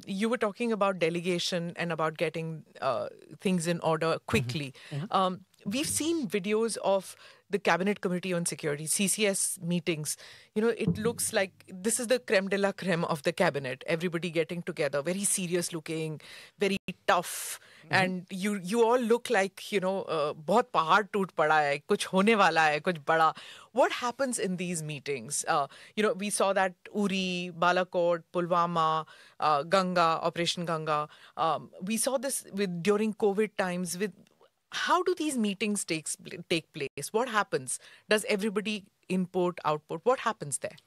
You were talking about delegation and about getting things in order quickly. We've seen videos of the Cabinet Committee on Security, CCS meetings. It looks like this is the creme de la creme of the cabinet. Everybody getting together, very serious looking, very tough. And you all look like, बहुत पहाड़ टूट पड़ा है, कुछ होने वाला है, कुछ बड़ा. What happens in these meetings? We saw that Uri, Balakot, Pulwama, Ganga, Operation Ganga. We saw this during COVID times. How do these meetings take place? What happens? Does everybody input, output? What happens there?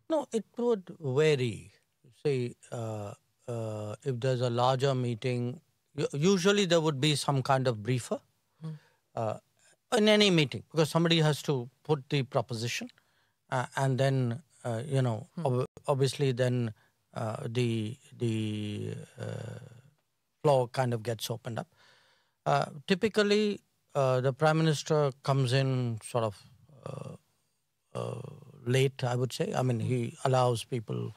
No, it would vary. See, if there's a larger meeting, usually there would be some kind of briefer in any meeting, because somebody has to put the proposition and then, obviously then the floor kind of gets opened up. Typically, the Prime Minister comes in sort of late, I would say. I mean, he allows people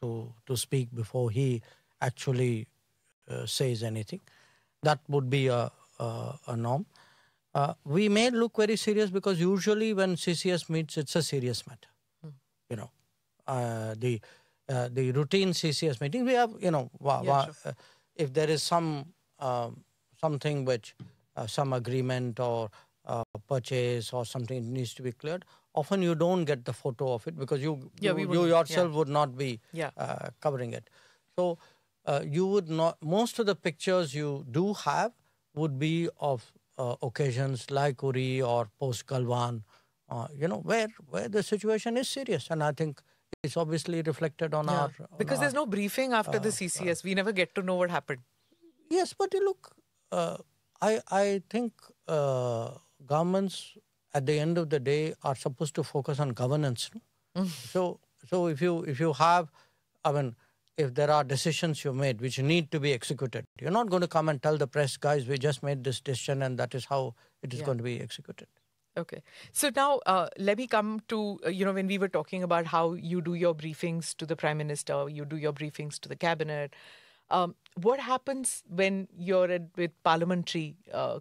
to speak before he actually says anything. That would be a norm. We may look very serious because usually when CCS meets, it's a serious matter. The routine CCS meeting, we have, if there is something which, some agreement or purchase or something needs to be cleared, often you don't get the photo of it because you yourself would not be covering it. So you would not, most of the pictures you do have would be of occasions like Uri or post Galwan, where the situation is serious. And I think it's obviously reflected on our... Because there's no briefing after the CCS. We never get to know what happened. Yes, but look, I think governments at the end of the day are supposed to focus on governance. No? So if you have, if there are decisions you made which need to be executed, you're not going to come and tell the press, guys, we just made this decision and that is how it is going to be executed. Okay. So now let me come to, when we were talking about how you do your briefings to the Prime Minister, you do your briefings to the Cabinet. What happens when you're with parliamentary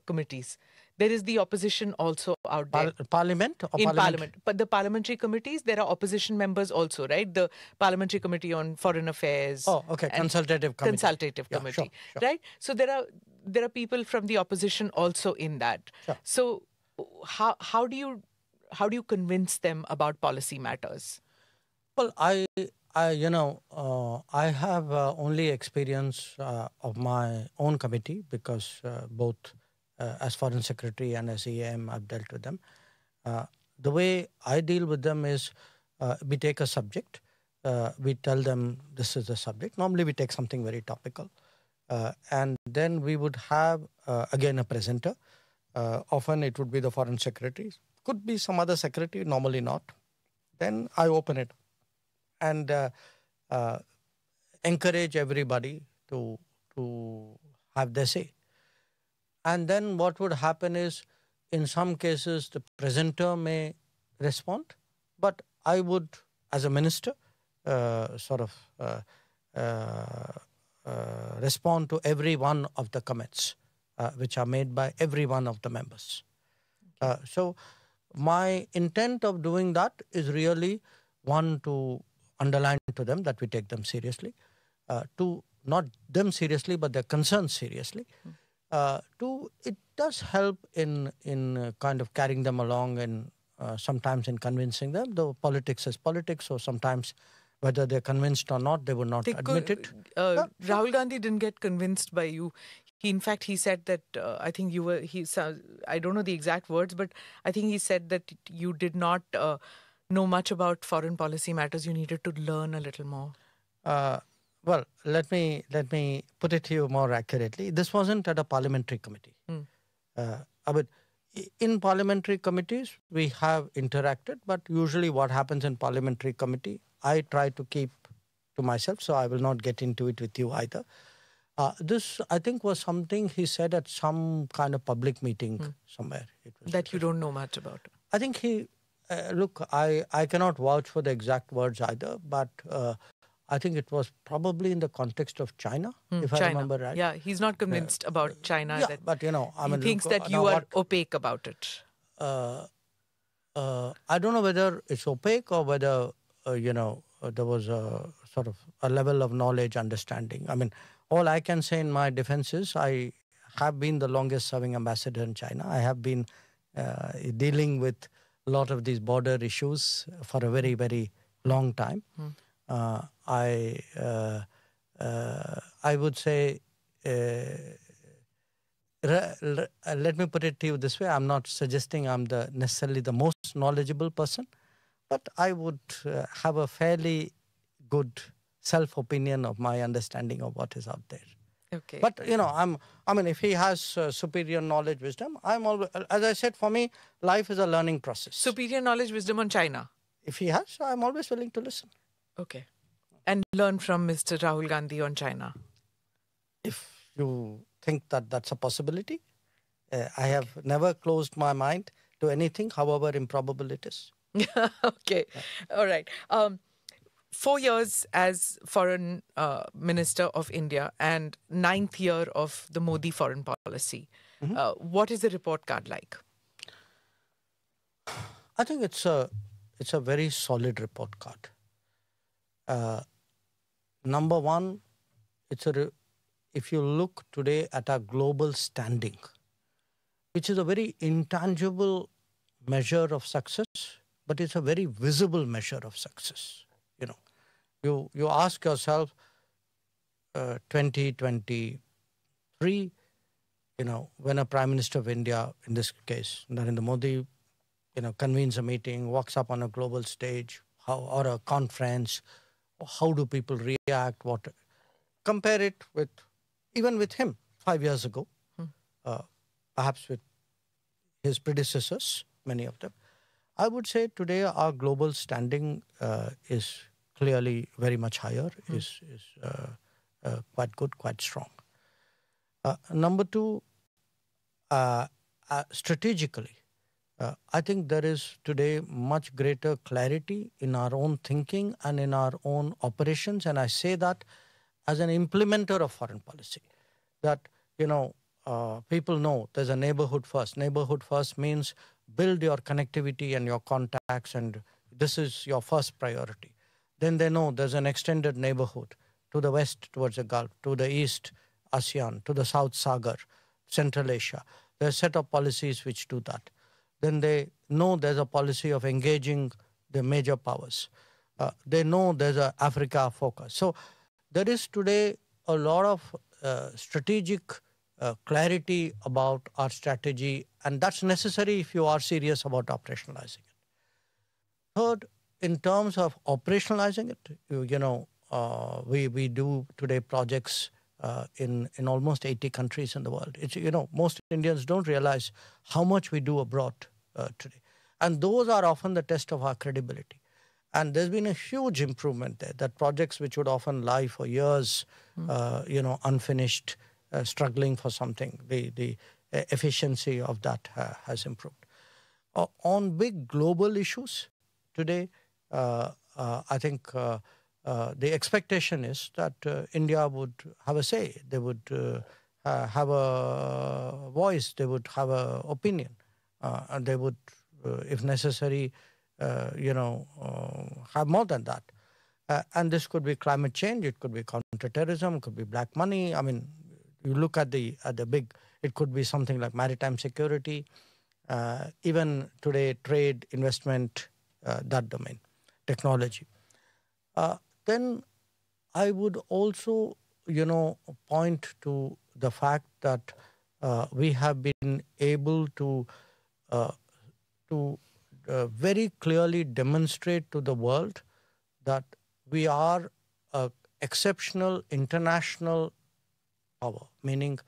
committees? There is the opposition also out there. Parliament? Or in Parliament. But the parliamentary committees, there are opposition members also, right? The Parliamentary Committee on Foreign Affairs. Oh, okay. Consultative committee. Consultative committee, sure. Right? So there are people from the opposition also in that. Sure. So how do you convince them about policy matters? Well, I have only experience of my own committee because both as Foreign Secretary and as EAM, I've dealt with them. The way I deal with them is we take a subject, we tell them this is the subject. Normally we take something very topical and then we would have, again, a presenter. Often it would be the Foreign Secretary. Could be some other secretary, normally not. Then I open it and encourage everybody to have their say. And then what would happen is, in some cases, the presenter may respond, but I would, as a minister, respond to every one of the comments which are made by every one of the members. So my intent of doing that is really, one, to underline to them that we take them seriously, two, not them seriously, but their concerns seriously. Two, it does help in kind of carrying them along and sometimes in convincing them, though politics is politics, so sometimes whether they're convinced or not, they would not admit it. Rahul Gandhi didn't get convinced by you. In fact, he said that, I think I don't know the exact words, but I think he said that you did not know much about foreign policy matters. You needed to learn a little more. Well, let me put it to you more accurately. This wasn't at a parliamentary committee. In parliamentary committees, we have interacted, but usually what happens in parliamentary committee, I try to keep to myself, so I will not get into it with you either. This, I think, was something he said at some kind of public meeting somewhere. That you don't know much about. I think he, look, I cannot vouch for the exact words either, but I think it was probably in the context of China, if I remember right. Yeah, he's not convinced about China. Yeah, but he thinks that you are opaque about it. I don't know whether it's opaque or whether, there was a sort of a level of knowledge, understanding. I mean, all I can say in my defense is I have been the longest serving ambassador in China. I have been dealing with a lot of these border issues for a very, very long time. I would say, let me put it to you this way. I'm not suggesting I'm necessarily the most knowledgeable person, but I would have a fairly good self-opinion of my understanding of what is out there. Okay. But, if he has superior knowledge, wisdom, I'm always, as I said, for me, life is a learning process. Superior knowledge, wisdom on China? If he has, I'm always willing to listen. Okay. And learn from Mr. Rahul Gandhi on China? If you think that that's a possibility, I have never closed my mind to anything, however improbable it is. Okay. Yeah. All right. 4 years as foreign minister of India and 9th year of the Modi foreign policy. What is the report card like? I think it's a very solid report card. Number one, if you look today at our global standing, which is a very intangible measure of success, but it's a very visible measure of success. You ask yourself, 2023, when a Prime Minister of India, in this case, Narendra Modi, convenes a meeting, walks up on a global stage, or a conference, how do people react? Compare it with him 5 years ago, perhaps with his predecessors, many of them. I would say today our global standing is clearly very much higher, is quite good, quite strong. Number two, strategically, I think there is today much greater clarity in our own thinking and in our own operations. And I say that as an implementer of foreign policy, that, people know there's a neighborhood first. Neighborhood first means build your connectivity and your contacts, and this is your first priority. Then they know there's an extended neighborhood to the west towards the Gulf, to the east, ASEAN, to the South Sagar, Central Asia. There's a set of policies which do that. Then they know there's a policy of engaging the major powers. They know there's an Africa focus. So there is today a lot of strategic clarity about our strategy, and that's necessary if you are serious about operationalizing it. Third, in terms of operationalizing it, we do today projects in almost 80 countries in the world. It's, most Indians don't realize how much we do abroad today. And those are often the test of our credibility. And there's been a huge improvement there, that projects which would often lie for years, unfinished, struggling for something, the efficiency of that has improved. On big global issues today, I think the expectation is that India would have a say. They would have a voice. They would have an opinion. And they would, if necessary, have more than that. And this could be climate change. It could be counterterrorism. It could be black money. I mean, you look at the big, it could be something like maritime security, even today, trade, investment, that domain, technology. Then I would also, point to the fact that we have been able to very clearly demonstrate to the world that we are an exceptional international power, meaning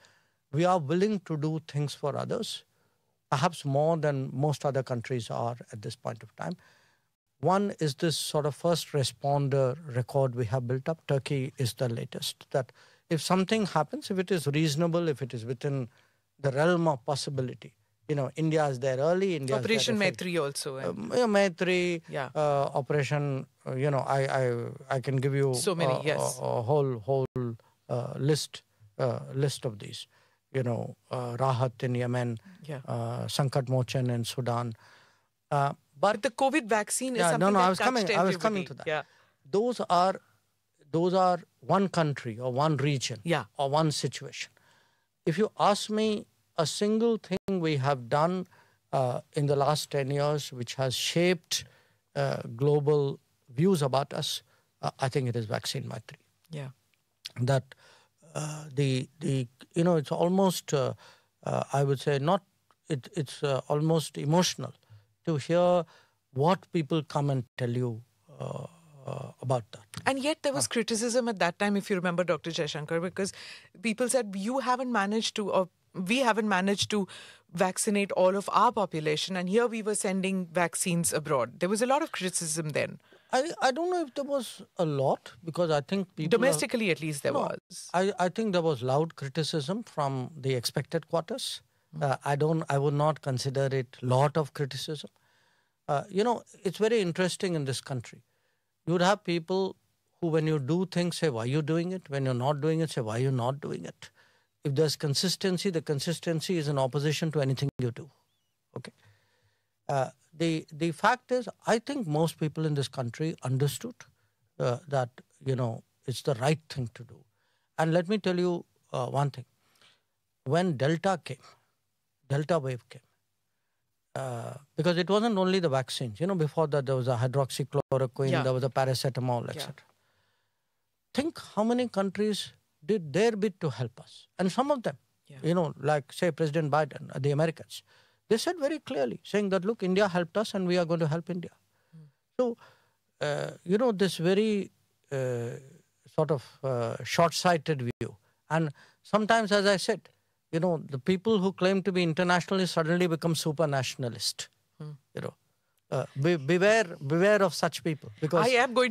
we are willing to do things for others, perhaps more than most other countries are at this point of time. One is this sort of first responder record we have built up. Turkey is the latest. That if something happens, if it is reasonable, if it is within the realm of possibility, India is there early. India Operation Maitri also. Maitri, Yeah. Operation, I can give you so many, yes. a whole list of these. Rahat in Yemen, Yeah. Sankat Mochan in Sudan. But the COVID vaccine is something that touched everybody. I was coming to that. Yeah. Those are one country or one region or one situation. If you ask me, a single thing we have done in the last 10 years which has shaped global views about us, I think it is Vaccine Maitri. Yeah. That it's almost, I would say, it's almost emotional to hear what people come and tell you about that. And yet there was criticism at that time, if you remember, Dr. Jaishankar, because people said, we haven't managed to vaccinate all of our population, and here we were sending vaccines abroad. There was a lot of criticism then. I don't know if there was a lot, because I think people... Domestically, at least, there was. I think there was loud criticism from the expected quarters. I would not consider it lot of criticism. It's very interesting in this country. You would have people who, when you do things, say, why are you doing it? When you're not doing it, say, why are you not doing it? If there's consistency, the consistency is in opposition to anything you do. Okay. The fact is, I think most people in this country understood that, it's the right thing to do. And let me tell you one thing. When Delta wave came, because it wasn't only the vaccines. Before that, there was a hydroxychloroquine, there was a paracetamol, etc. Think how many countries did their bit to help us. And some of them, like, say, President Biden, the Americans, they said very clearly, saying that, look, India helped us and we are going to help India. So, this very sort of short-sighted view. And sometimes, as I said, the people who claim to be internationalists suddenly become super nationalist. Beware of such people. Because I am going